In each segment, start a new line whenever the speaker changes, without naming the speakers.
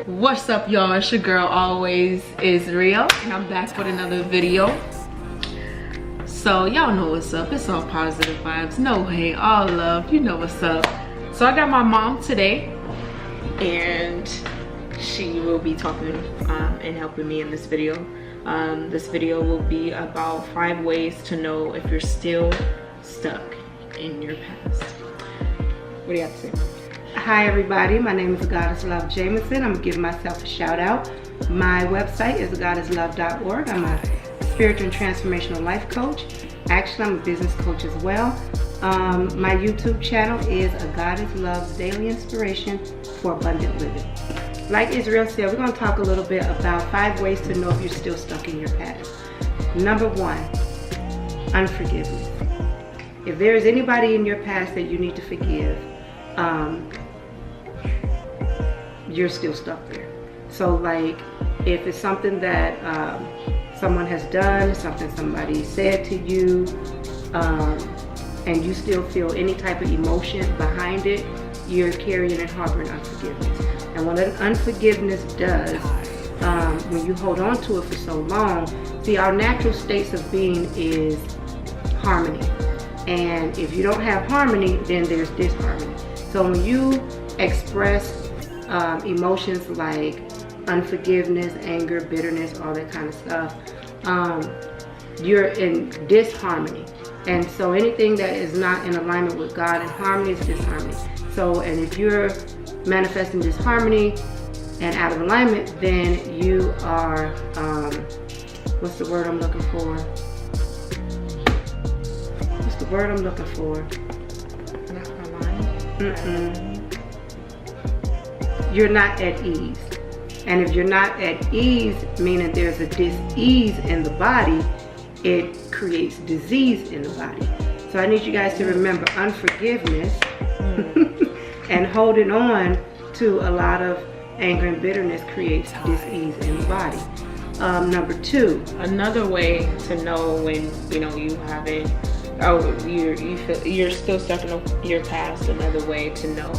What's up, y'all? It's your girl always, Ysrael, and I'm back with another video. So y'all know what's up. It's all positive vibes, no hate, all love. You know what's up. So I got my mom today, and she will be talking and helping me in this video. This video will be about 5 ways to know if you're still stuck in your past. What do you have to say, Mom?
Hi everybody, my name is AGoddess Love Jameson. I'm giving myself a shout out. My website is AGoddessLove.org. I'm a spiritual and transformational life coach. Actually, I'm a business coach as well. My YouTube channel is AGoddess Loves Daily Inspiration for Abundant Living. Like Ysrael said, we're going to talk a little bit about 5 ways to know if you're still stuck in your past. Number 1, unforgiveness. If there is anybody in your past that you need to forgive, you're still stuck there. So like if it's something that someone has done, something somebody said to you, and you still feel any type of emotion behind it, you're carrying and harboring unforgiveness. And what unforgiveness does, when you hold on to it for so long, see, our natural states of being is harmony. And if you don't have harmony, then there's disharmony. So when you express emotions like unforgiveness, anger, bitterness, all that kind of stuff, you're in disharmony. And so anything that is not in alignment with God and harmony is disharmony. So, and if you're manifesting disharmony and out of alignment, then you are, what's the word I'm looking for? What's the word I'm looking for?
Not aligned.
You're not at ease. And if you're not at ease, meaning there's a dis-ease in the body, it creates disease in the body. So I need you guys to remember unforgiveness and holding on to a lot of anger and bitterness creates dis-ease in the body. Number 2.
Another way to know when you haven't, you feel you're still stuck in your past. Another way to know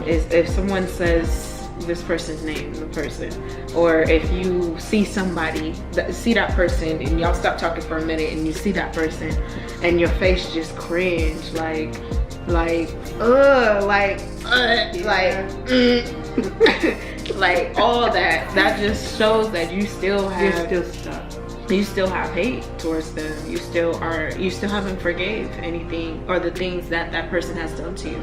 is if someone says this person's name, the person, or if you see somebody, see that person, and y'all stop talking for a minute, and you see that person, and your face just cringe, like all that. That just shows that you still have.
You're still stuck.
You still have hate towards them. You still haven't forgave anything or the things that person has done to you.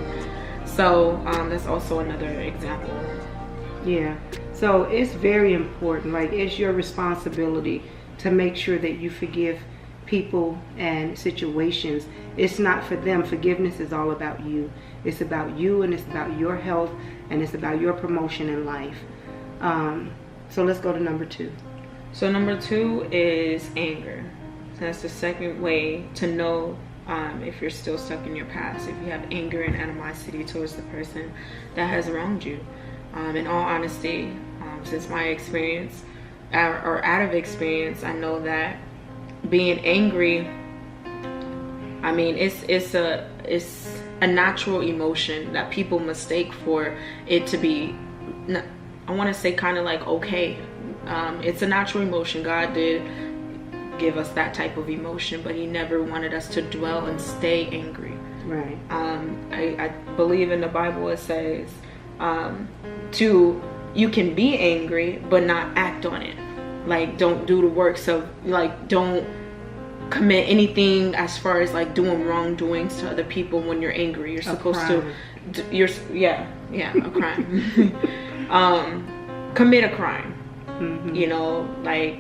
So that's also another example.
Yeah, so it's very important. Like, it's your responsibility to make sure that you forgive people and situations. It's not for them. Forgiveness is all about you. It's about you, and it's about your health, and it's about your promotion in life. So let's go to number 2.
So number 2 is anger. So that's the second way to know if you're still stuck in your past. If you have anger and animosity towards the person that has wronged you. In all honesty, since my experience, or out of experience, I know that being angry, I mean, it's a natural emotion that people mistake for it to be, I want to say kind of like okay. It's a natural emotion. God did give us that type of emotion, but he never wanted us to dwell and stay angry.
Right.
I believe in the Bible it says you can be angry but not act on it. Like, don't do the works of, like, don't commit anything as far as like doing wrongdoings to other people when you're angry. You're supposed to a crime. Commit a crime. Mm-hmm. Like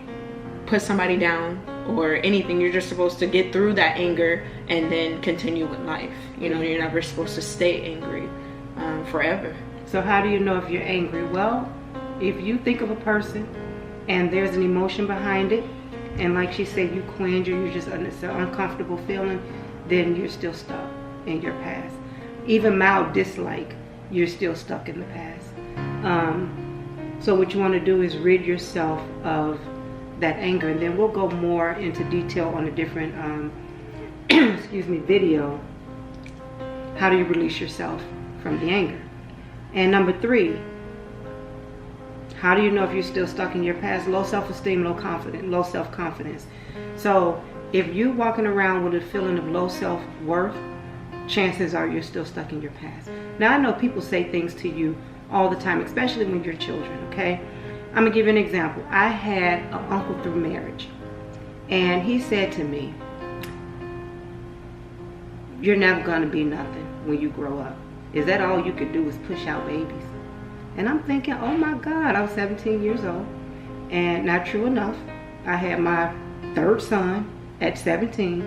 put somebody down or anything. You're just supposed to get through that anger and then continue with life. You're never supposed to stay angry forever.
So how do you know if you're angry? Well, if you think of a person and there's an emotion behind it, and like she said, you cringe or you just, it's an uncomfortable feeling, then you're still stuck in your past. Even mild dislike, you're still stuck in the past. So what you want to do is rid yourself of that anger, and then we'll go more into detail on a different video. How do you release yourself from the anger? And number 3, how do you know if you're still stuck in your past? Low self-esteem, low self-confidence. So if you're walking around with a feeling of low self-worth, chances are you're still stuck in your past. Now, I know people say things to you all the time, especially when you're children, okay? I'm gonna give you an example. I had an uncle through marriage, and he said to me, "You're never gonna be nothing when you grow up. Is that all you could do is push out babies?" And I'm thinking, oh my God, I was 17 years old. And not true enough, I had my 3rd son at 17.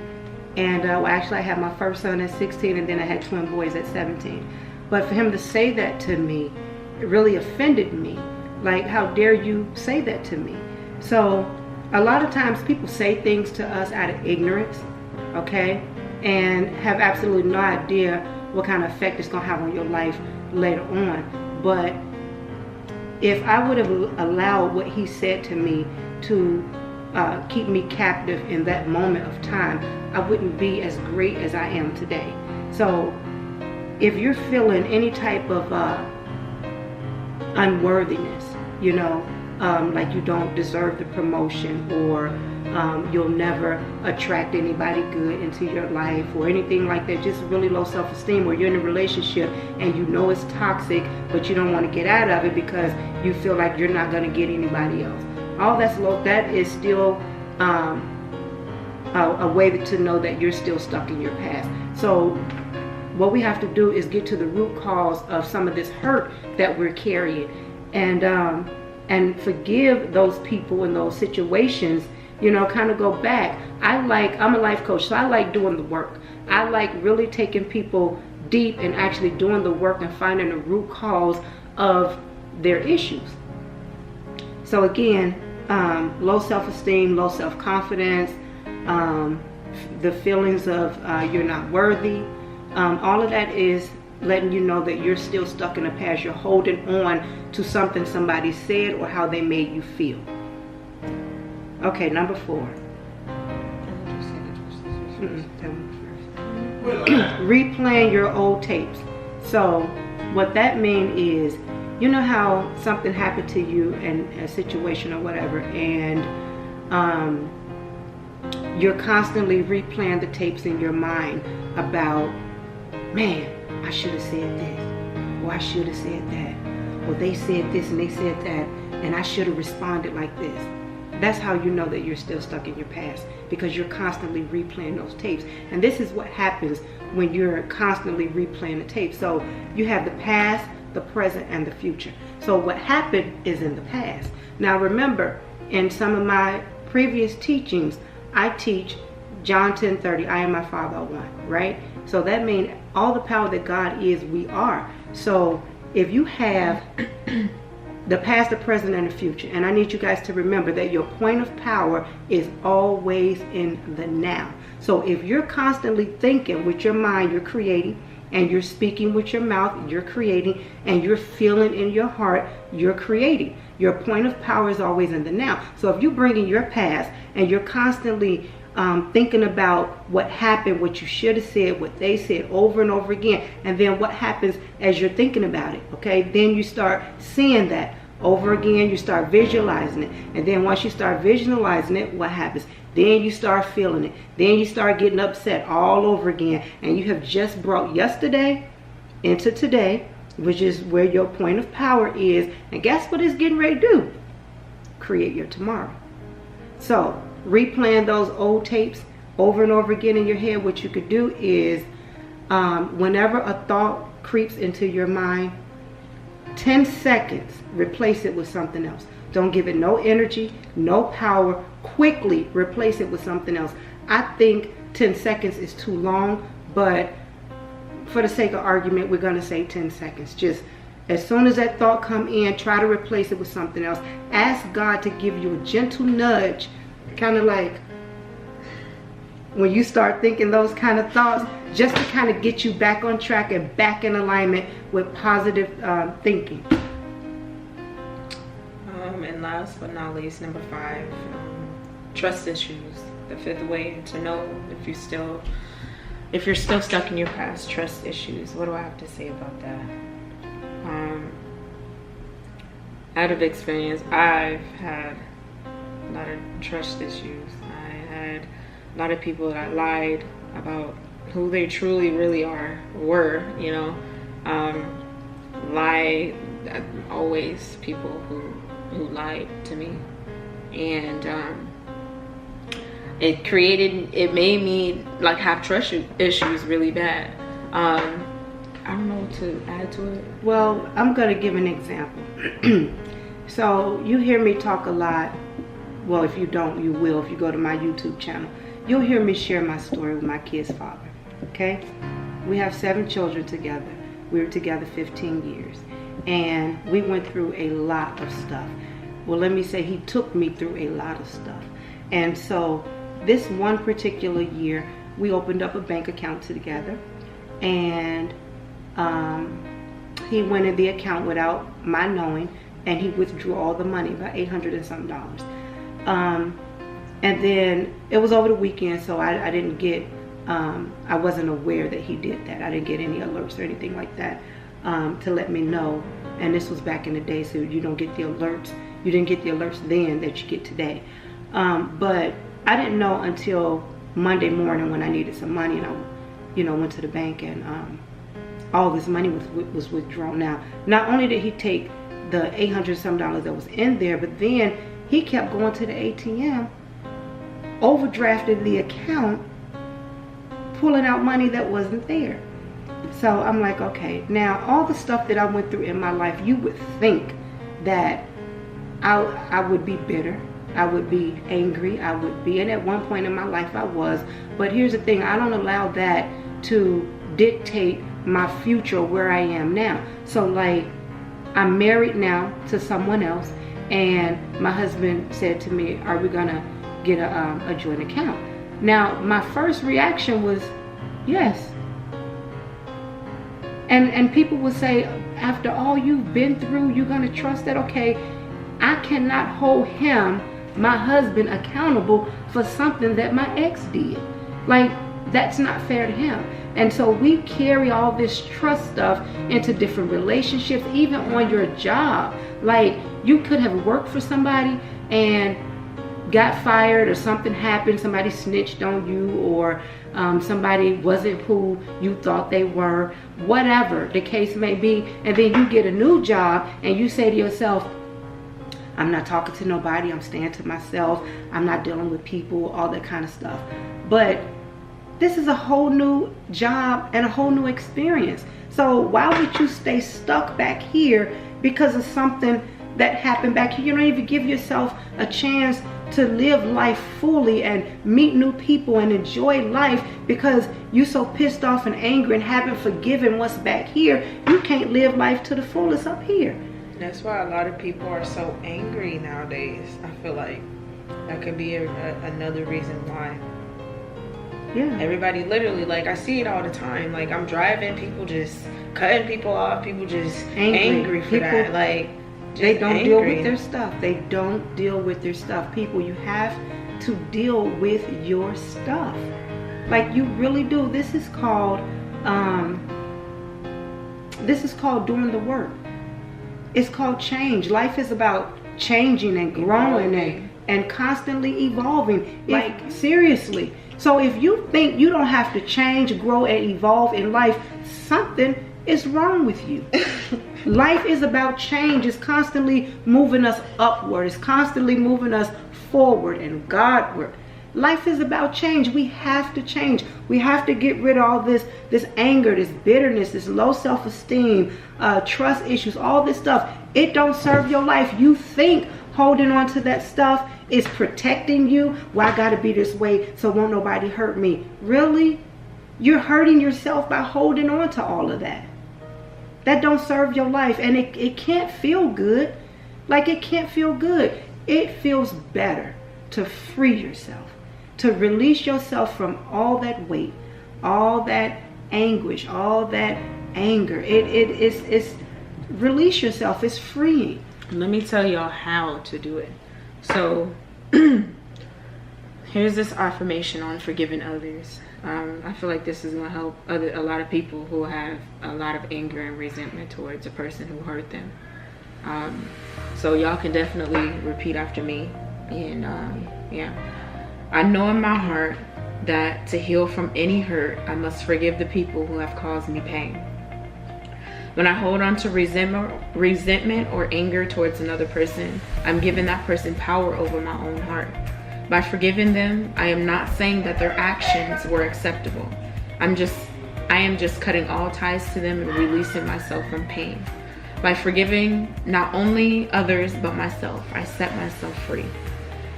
And actually I had my 1st son at 16, and then I had twin boys at 17. But for him to say that to me, it really offended me. Like, how dare you say that to me? So a lot of times people say things to us out of ignorance, okay? And have absolutely no idea what kind of effect it's gonna have on your life later on. But if I would have allowed what he said to me to keep me captive in that moment of time, I wouldn't be as great as I am today. So if you're feeling any type of unworthiness, you know, like you don't deserve the promotion, or you'll never attract anybody good into your life, or anything like that, just really low self-esteem, or you're in a relationship and you know it's toxic, but you don't want to get out of it because you feel like you're not going to get anybody else. All that's low, that is still a way to know that you're still stuck in your past. So what we have to do is get to the root cause of some of this hurt that we're carrying, and forgive those people in those situations. You know, kind of go back. I'm a life coach, so I like doing the work. I like really taking people deep and actually doing the work and finding the root cause of their issues. So again, low self-esteem, low self-confidence, the feelings of you're not worthy, all of that is letting you know that you're still stuck in the past. You're holding on to something somebody said or how they made you feel. Okay, number 4. Replaying your old tapes. So what that means is, you know how something happened to you in a situation or whatever, and you're constantly replaying the tapes in your mind about, man, I should have said this, or I should have said that, or they said this and they said that, and I should have responded like this. That's how you know that you're still stuck in your past, because you're constantly replaying those tapes. And this is what happens when you're constantly replaying the tapes. So you have the past, the present, and the future. So what happened is in the past. Now remember, in some of my previous teachings, I teach John 10:30, I am my Father are one, right? So that means all the power that God is, we are. So if you have the past, the present, and the future, and I need you guys to remember that your point of power is always in the now. So if you're constantly thinking with your mind, you're creating, and you're speaking with your mouth, you're creating, and you're feeling in your heart, you're creating. Your point of power is always in the now. So if you bring in your past and you're constantly thinking about what happened, what you should have said, what they said over and over again, and then what happens as you're thinking about it, okay? Then you start seeing that over again, you start visualizing it, and then once you start visualizing it, what happens? Then you start feeling it. Then you start getting upset all over again, and you have just brought yesterday into today, which is where your point of power is. And guess what it's getting ready to do? Create your tomorrow. So replaying those old tapes over and over again in your head, what you could do is whenever a thought creeps into your mind, 10 seconds, replace it with something else. Don't give it no energy, no power. Quickly replace it with something else. I think 10 seconds is too long, but for the sake of argument, we're going to say 10 seconds. Just as soon as that thought come in, try to replace it with something else. Ask God to give you a gentle nudge, kind of like when you start thinking those kind of thoughts, just to kind of get you back on track and back in alignment with positive thinking.
And last but not least, number 5, trust issues. The 5th way to know if you're still stuck in your past. Trust issues. What do I have to say about that? Out of experience, I've had a lot of trust issues. I had a lot of people that I lied about who they truly really were, you know. Always people who lied to me. And it made me like have trust issues really bad. I don't know what to add to it.
Well, I'm going to give an example. So you hear me talk a lot. Well, if you don't, you will if you go to my YouTube channel. You'll hear me share my story with my kid's father. Okay? We have 7 children together. We were together 15 years. And we went through a lot of stuff. Well, let me say he took me through a lot of stuff. And so this one particular year, we opened up a bank account together. And he went in the account without my knowing, and he withdrew all the money, about $800 and something. And then it was over the weekend, so I didn't get, I wasn't aware that he did that. I didn't get any alerts or anything like that to let me know. And this was back in the day, so you don't get the alerts. You didn't get the alerts then that you get today. But I didn't know until Monday morning when I needed some money, and I, went to the bank, and all this money was withdrawn. Now, not only did he take the $800 some that was in there, but then he kept going to the ATM, overdrafted the account, pulling out money that wasn't there. So I'm like, okay, now all the stuff that I went through in my life, you would think that I would be bitter, I would be angry, and at one point in my life I was. But here's the thing, I don't allow that to dictate my future, where I am now. So like, I'm married now to someone else, and my husband said to me, are we gonna get a joint account? Now, my first reaction was yes. And people would say, after all you've been through, you're gonna trust that? Okay, I cannot hold him, my husband, accountable for something that my ex did. Like, that's not fair to him. And so we carry all this trust stuff into different relationships, even on your job. Like, you could have worked for somebody and got fired, or something happened, somebody snitched on you, or somebody wasn't who you thought they were, whatever the case may be. And then you get a new job and you say to yourself, I'm not talking to nobody, I'm staying to myself, I'm not dealing with people, all that kind of stuff. But this is a whole new job and a whole new experience. So why would you stay stuck back here because of something that happened back here? You don't even give yourself a chance to live life fully and meet new people and enjoy life because you're so pissed off and angry and haven't forgiven what's back here. You can't live life to the fullest up here.
That's why a lot of people are so angry nowadays. I feel like that could be another reason why.
Yeah.
Everybody literally, like, I see it all the time. Like, I'm driving, people just cutting people off, people just angry for people, that. Like,
they don't deal with their stuff. They don't deal with their stuff. People, you have to deal with your stuff. Like, you really do. This is called doing the work. It's called change. Life is about changing and growing and constantly evolving. Like, seriously. So if you think you don't have to change, grow, and evolve in life, something is wrong with you. Life is about change. It's constantly moving us upward. It's constantly moving us forward and Godward. Life is about change. We have to change. We have to get rid of all this anger, this bitterness, this low self-esteem, trust issues, all this stuff. It don't serve your life. You think holding on to that stuff is protecting you. Well, I gotta be this way so won't nobody hurt me. Really? You're hurting yourself by holding on to all of that. That don't serve your life, and it can't feel good. Like, it can't feel good. It feels better to free yourself, to release yourself from all that weight, all that anguish, all that anger. It's release yourself. It's freeing.
Let me tell y'all how to do it. So here's this affirmation on forgiving others. I feel like this is going to help a lot of people who have a lot of anger and resentment towards a person who hurt them. So y'all can definitely repeat after me. And yeah, I know in my heart that to heal from any hurt, I must forgive the people who have caused me pain. When I hold on to resentment or anger towards another person, I'm giving that person power over my own heart. By forgiving them, I am not saying that their actions were acceptable. I am just cutting all ties to them and releasing myself from pain. By forgiving not only others but myself, I set myself free.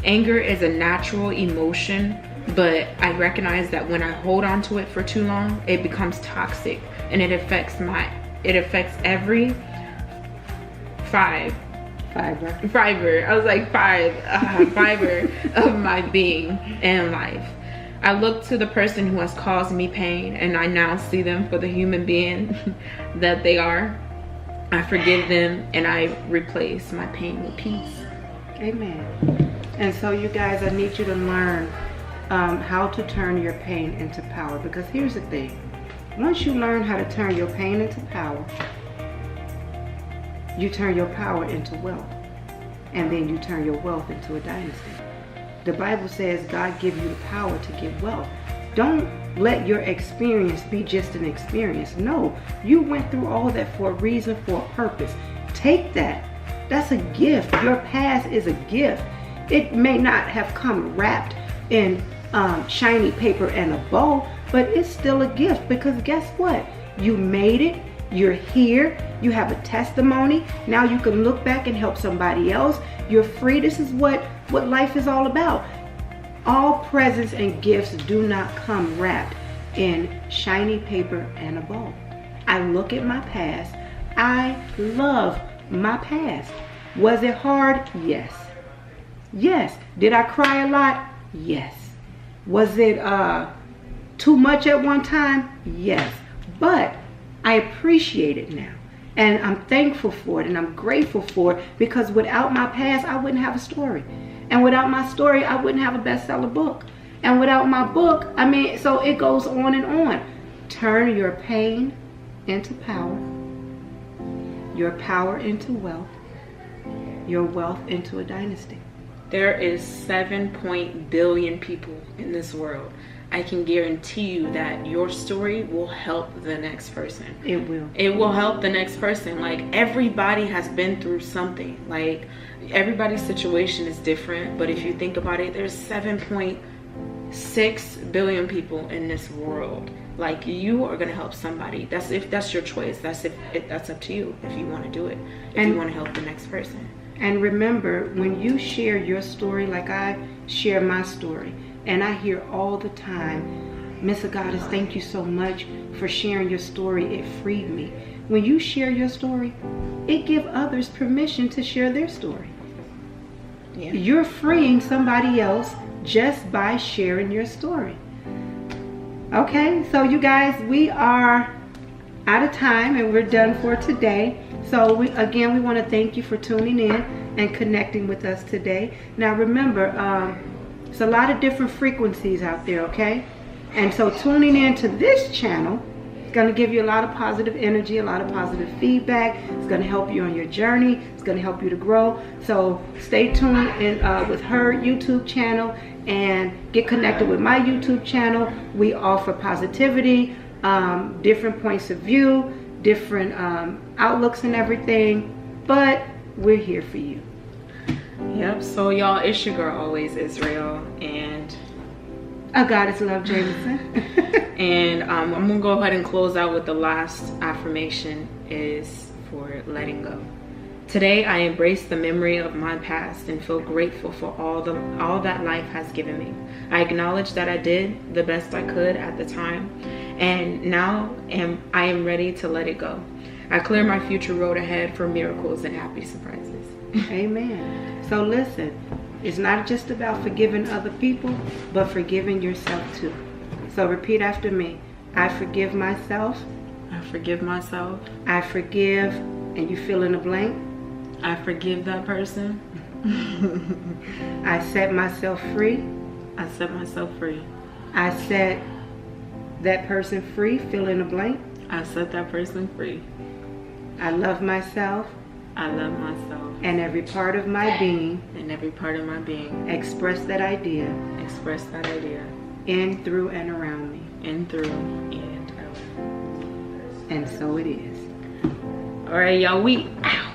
Anger is a natural emotion, but I recognize that when I hold on to it for too long, it becomes toxic and it affects every fiber of my being and life. I look to the person who has caused me pain, and I now see them for the human being that they are. I forgive them and I replace my pain with peace.
Amen. And so you guys, I need you to learn how to turn your pain into power, because here's the thing. Once you learn how to turn your pain into power, you turn your power into wealth, and then you turn your wealth into a dynasty. The Bible says God gives you the power to get wealth. Don't let your experience be just an experience. No, you went through all that for a reason, for a purpose. Take that. That's a gift. Your past is a gift. It may not have come wrapped in shiny paper and a bow, but it's still a gift, because guess what? You made it. You're here. You have a testimony. Now you can look back and help somebody else. You're free. This is what life is all about. All presents and gifts do not come wrapped in shiny paper and a bow. I look at my past. I love my past. Was it hard? Yes. Yes. Did I cry a lot? Yes. Was it too much at one time? Yes. But I appreciate it now. And I'm thankful for it, and I'm grateful for it, because without my past, I wouldn't have a story. And without my story, I wouldn't have a bestseller book. And without my book, so it goes on and on. Turn your pain into power, your power into wealth, your wealth into a dynasty.
There is 7 billion people in this world. I can guarantee you that your story will help the next person.
It will.
It will help the next person. Like, everybody has been through something. Like, everybody's situation is different, but if you think about it, there's 7.6 billion people in this world. Like, you are gonna help somebody. That's your choice. That's up to you if you want to do it. If you want to help the next person.
And remember, when you share your story, like I share my story, and I hear all the time, Miss AGoddess, thank you so much for sharing your story. It freed me. When you share your story, it gives others permission to share their story. Yeah. You're freeing somebody else just by sharing your story. Okay, so you guys, we are out of time and we're done for today. So we want to thank you for tuning in and connecting with us today. Now remember, there's a lot of different frequencies out there, okay? And so tuning in to this channel is going to give you a lot of positive energy, a lot of positive feedback. It's going to help you on your journey. It's going to help you to grow. So stay tuned with her YouTube channel and get connected with my YouTube channel. We offer positivity, different points of view, different outlooks and everything, but we're here for you.
Yep, so y'all, it's your girl always, Ysrael, and
AGoddess Love Jameson.
And I'm gonna go ahead and close out with the last affirmation is for letting go. Today I embrace the memory of my past and feel grateful for all that life has given me. I acknowledge that I did the best I could at the time, and now I am ready to let it go. I clear my future road ahead for miracles and happy surprises.
Amen. So listen, it's not just about forgiving other people, but forgiving yourself too. So repeat after me. I forgive myself.
I forgive myself.
I forgive, and you fill in the blank.
I forgive that person.
I set myself free.
I set myself free.
I set that person free, fill in the blank.
I set that person free.
I love myself.
I love myself.
And every part of my being.
And every part of my being.
Express that idea.
Express that idea.
In, through, and around me.
In, through, and around.
And so it is.
All right, y'all. We out.